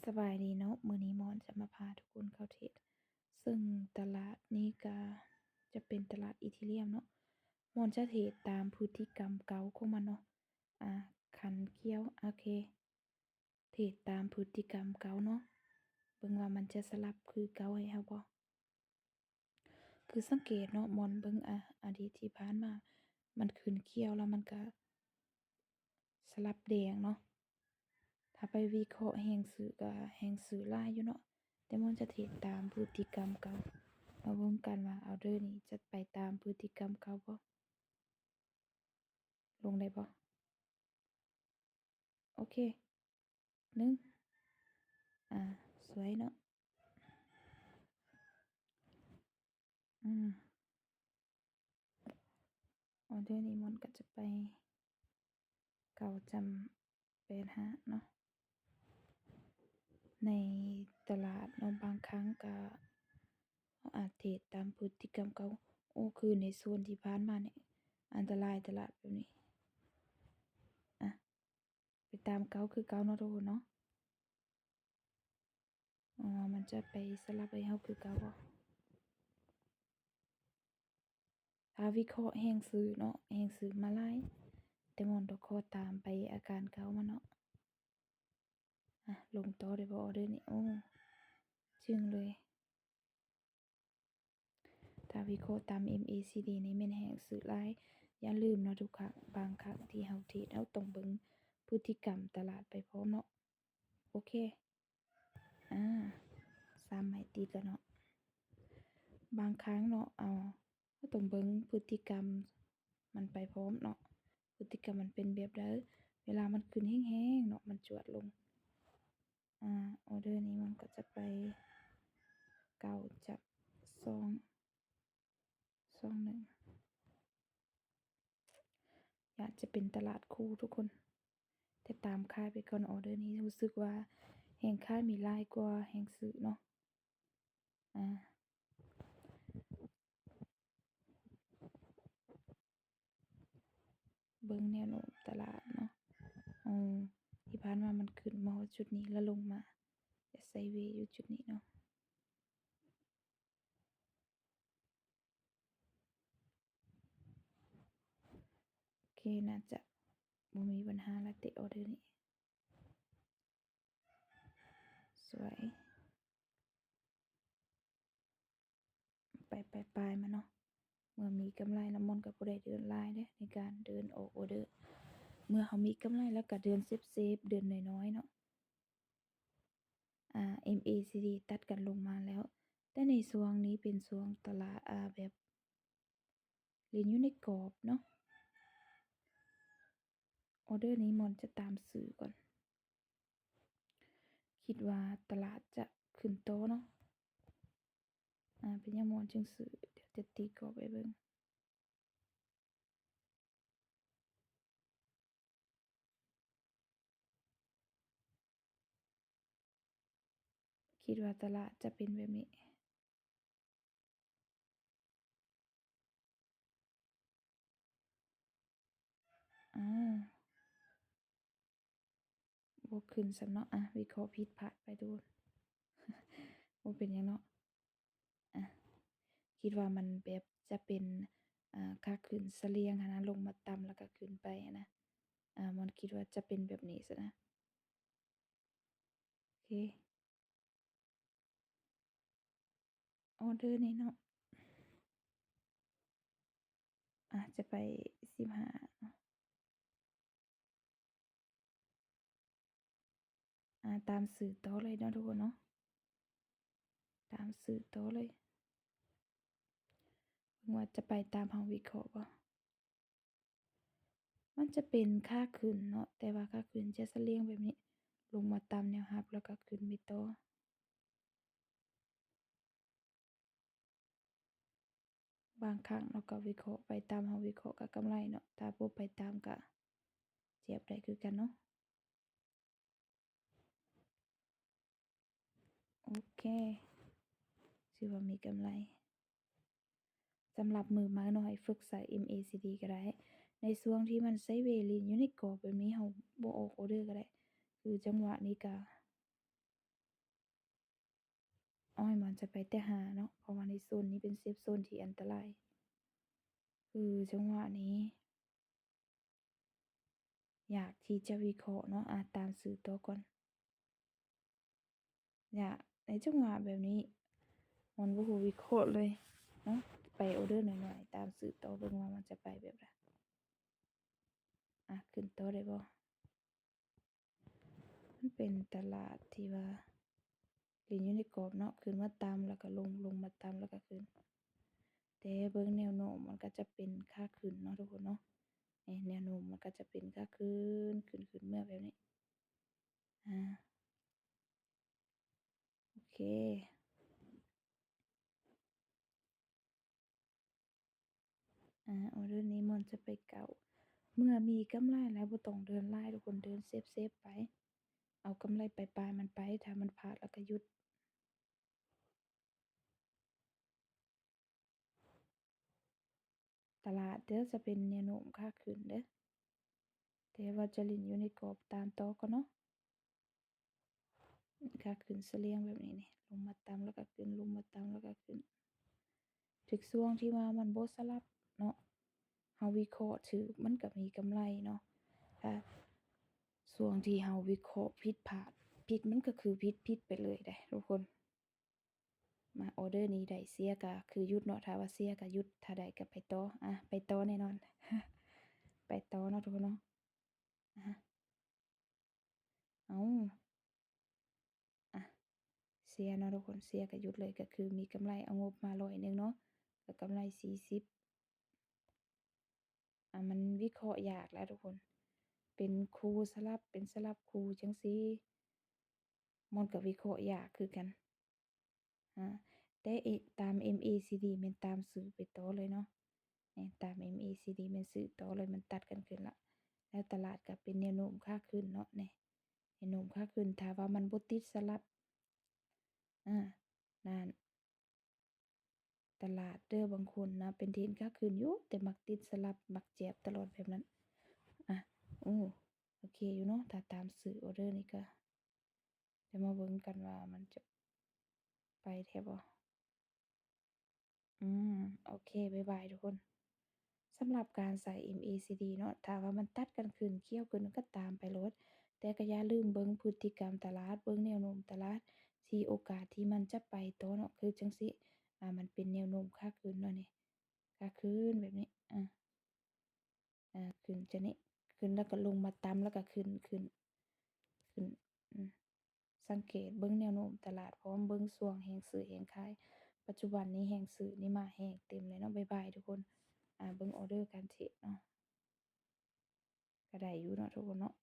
สบายดีเนาะมื้อนี้มอนจะมาพาทุกคนเข้าเทศซึ่งตลาดนี้ก็จะเป็นตลาดอีเทเรียมเนาะมอนจะเทรดตามพฤติกรรมเก่าของมันเนาะคันเกี้ยวโอเคเทรดตามพฤติกรรมเก่าเนาะเบิ่งว่ามันจะสลับคือเก่าให้เฮาบ่คือสังเกตเนาะมอนเบิ่งอดีตที่ผ่านมามันขึ้นเขียวแล้วมันก็สลับแดงเนาะ ถ้าไปวิเคราะห์แห่งสื่อก็แห่งสื่อหลายอยู่เนาะแต่มันจะติดตามพฤติกรรมเก่ามาเบิ่งกันว่าเอาเด้อนี่จะไปตามพฤติกรรมเก่าบ่ลงได้บ่โอเค1อ่าสวยเนาะอืมออเดอร์นี้มันก็จะไปเก่าจำ85เนาะในตลาดเนาะบางครั้งก็เราอาจเทรดตามพฤติกรรมเก่าโอ้คือในโซนที่ผ่านมาเนี่ยอันตรายตลาดแบบนี้อะไปตามเก่าคือเก่าเนาะทุกคนเนาะ อ๋อมันจะไปสลับให้เฮาคือเก่าบ่ถ้าวิเคราะห์แห่งซื้อเนาะแห่งซื้อมาหลายแต่หม้อนต้องขอตามไปอาการเก่ามันเนาะลงต่อได้บ่ออเดอร์นี้โอ้จึ้งเลยถ้าวิเคราะห์ตาม MACD นี่แม่นแฮ่งซื้อหลายอย่าลืมเนาะทุกครั้งบางครั้งที่เฮาเทรดเฮาต้องเบิ่งพฤติกรรมตลาดไปพร้อมเนาะโอเคอา3ไม้ติดแล้วเนาะบางครั้งเนาะเราต้องเบิ่งพฤติกรรมมันไปพร้อมเนาะพฤติกรรมมันเป็นแบบใดเวลามันขึ้นแรงๆเนาะมันจวดลงออเดอร์นี้มันก็จะไปเก้าจับ221อยากจะเป็นตลาดคู่ทุกคนแต่ตามค่ายไปก่อนออเดอร์นี้รู้สึกว่าแฮ่งค่ายมีหลายกว่าแฮ่งซื้อเนาะอาเบิ่งแนวโน้มตลาดเนาะอืมที่ผ่านมามันขึ้นมาฮอดจุดนี้แล้วลงมาจะไซด์เวย์อยู่จุดนี้เนาะโอเคน่าจะบ่มีปัญหาแล้วติดออเดอร์นี้สวยไปปลายๆมาเนาะเมื่อมีกำไรแล้วมันก็บ่ได้เดินหลายเด้ในการเดินออกออเดอร์เมื่อเขามีกำไรแล้วก็เดินเซฟๆเดินน้อยๆเนาะMACD ตัดกันลงมาแล้วแต่ในช่วงนี้เป็นช่วงตลาดแบบเล่นอยู่ในกรอบเนาะออเดอร์นี้มอนจะตามซื้อก่อนคิดว่าตลาดจะขึ้นต่อเนาะเป็นหยังมอนจึงซื้อเดี๋ยวจะตีกรอบให้เบิ่งคิดว่าตลาดจะเป็นแบบนี้อ้าวบ่ขึ้นซ้ำเนาะวิเคราะห์ผิดพลาดไปโดนบ่เป็นหยังเนาะอะคิดว่ามันแบบจะเป็นขาขึ้นเสลี่ยงหั้นนะลงมาต่ำแล้วก็ขึ้นไปหั้นนะมอนคิดว่าจะเป็นแบบนี้ซะนะโอเคออเดอร์นี้เนาะจะไป15เนาะตามสื่อต่อเลยเนาะทุกคนเนาะตามสื่อต่อเลยเบิ่งว่าจะไปตามเฮาวิเคราะห์บ่มันจะเป็นขาขึ้นเนาะแต่ว่าขาขึ้นจะเสลี่ยงแบบนี้ลงมาตามแนวรับแล้วก็ขึ้นไปต่อ บางครั้งเราก็วิเคราะห์ไปตามเฮาวิเคราะห์ก็กำไรเนาะถ้าบ่ไปตามก็เจ็บได้คือกันเนาะโอเคถือว่ามีกำไรสำหรับมือใหม่เนาะให้ฝึกใส่ MACD ก็ได้ในช่วงที่มันไซด์เวย์ลีนอยู่ในกรอบแบบนี้เฮาบ่ออกออเดอร์ก็ได้คือจังหวะนี้ก็ อ้อยมันจะไปแต่หาเนาะเพราะว่าในโซนนี้เป็นเซฟโซนที่อันตรายคือจังหวะนี้อยากที่จะวิเคราะห์เนาะตามสื่อต่อก่อนอยากในจังหวะแบบนี้มันบ่ฮู้วิเคราะห์เลยเนาะไปออเดอร์หน่อยๆตามสื่อต่อเบิ่งว่ามันจะไปแบบใดขึ้นต่อได้บ่มันเป็นตลาดที่ว่าเล่นอยู่ในกรอบเนาะขึ้นมาต่ำแล้วก็ลงลงมาต่ำแล้วก็ขึ้นแต่เบิ่งแนวโน้มมันก็จะเป็นขาขึ้นเนาะทุกคนเนาะแนวโน้มมันก็จะเป็นขาขึ้นขึ้นๆมาแบบนี้อาโอเคออเดอร์นี้มันจะไปเก่าเมื่อมีกำไรแล้วบ่ต้องเดินหลายทุกคนเดินเซฟๆไปเอากำไรปลายๆมันไปถ้ามันพลาดแล้วก็หยุดตลาดเด้อจะเป็นแนวโน้มขาขึ้นเด้อแต่ว่าจะเล่นอยู่ในกรอบตามต่อก่อนเนาะขาขึ้นเสลียงแบบนี้นี่ลงมาต่ำแล้วก็ขึ้นลงมาต่ำแล้วก็ขึ้นถึกช่วงที่ว่ามันบ่สลับเนาะเฮาวิเคราะห์ถูกมันก็มีกำไรเนาะถ้าช่วงที่เฮาวิเคราะห์ผิดพลาดผิดมันก็คือผิดไปเลยเด้ทุกคนมาออเดอร์นี้ได้เสียก็คือหยุดเนาะถ้าว่าเสียก็หยุดถ้าได้ก็ไปต่อไปต่อแน่นอนไปต่อเนาะทุกคนเนาะอะอ้าวอะเสียเนาะทุกคนเสียก็หยุดเลยก็คือมีกำไรเอางบมา100เนาะก็กำไร40มันวิเคราะห์ยากแหละทุกคนเป็นคู่สลับเป็นสลับคู่จั่งซี้มันก็วิเคราะห์ยากคือกันอาแต่ตาม MACD แม่นตามสื่อไปต่อเลยเนาะตาม MACD แม่นซื้อต่อเลยมันตัดกันขึ้นแล้วแล้วตลาดก็เป็นแนวโน้มขาขึ้นเนาะนี่แนวโน้มขาขึ้นถ้าว่ามันบ่ติดสลับอานั่นตลาดเด้อบางคนนะเป็นเทรนขาขึ้นอยู่แต่มักติดสลับมักแจบตลอดแบบนั้นอะโอ้โอเคอยู่เนาะถ้าตามสื่อออเดอร์นี่ก็เดี๋ยวมาเบิ่งกันว่ามันจะไปแท้บ่อืมโอเคบ๊ายบายทุกคนสำหรับการใส่ MACD เนาะถ้าว่ามันตัดกันขึ้นเคี่ยวขึ้นก็ตามไปโลดแต่ก็อย่าลืมเบิ่งพฤติกรรมตลาดเบิ่งแนวโน้มตลาดที่โอกาสที่มันจะไปต่อเนาะคือจั่งซี้มันเป็นแนวโน้มขาขึ้นเนาะนี่ขาขึ้นแบบนี้ขึ้นจังนี้ขึ้นแล้วก็ลงมาต่ำแล้วก็ขึ้นอืมสังเกตเบิ่งแนวโน้มตลาดพร้อมเบิ่งช่วงแฮ่งซื้อแฮ่งขายปัจจุบันนี้แฮ่งซื้อนี่มาแฮ่งเต็มเลยเนาะบ๊ายบายทุกคนเบิ่งออเดอร์การเทรดเนาะก็ได้อยู่เนาะทุกคนเนาะ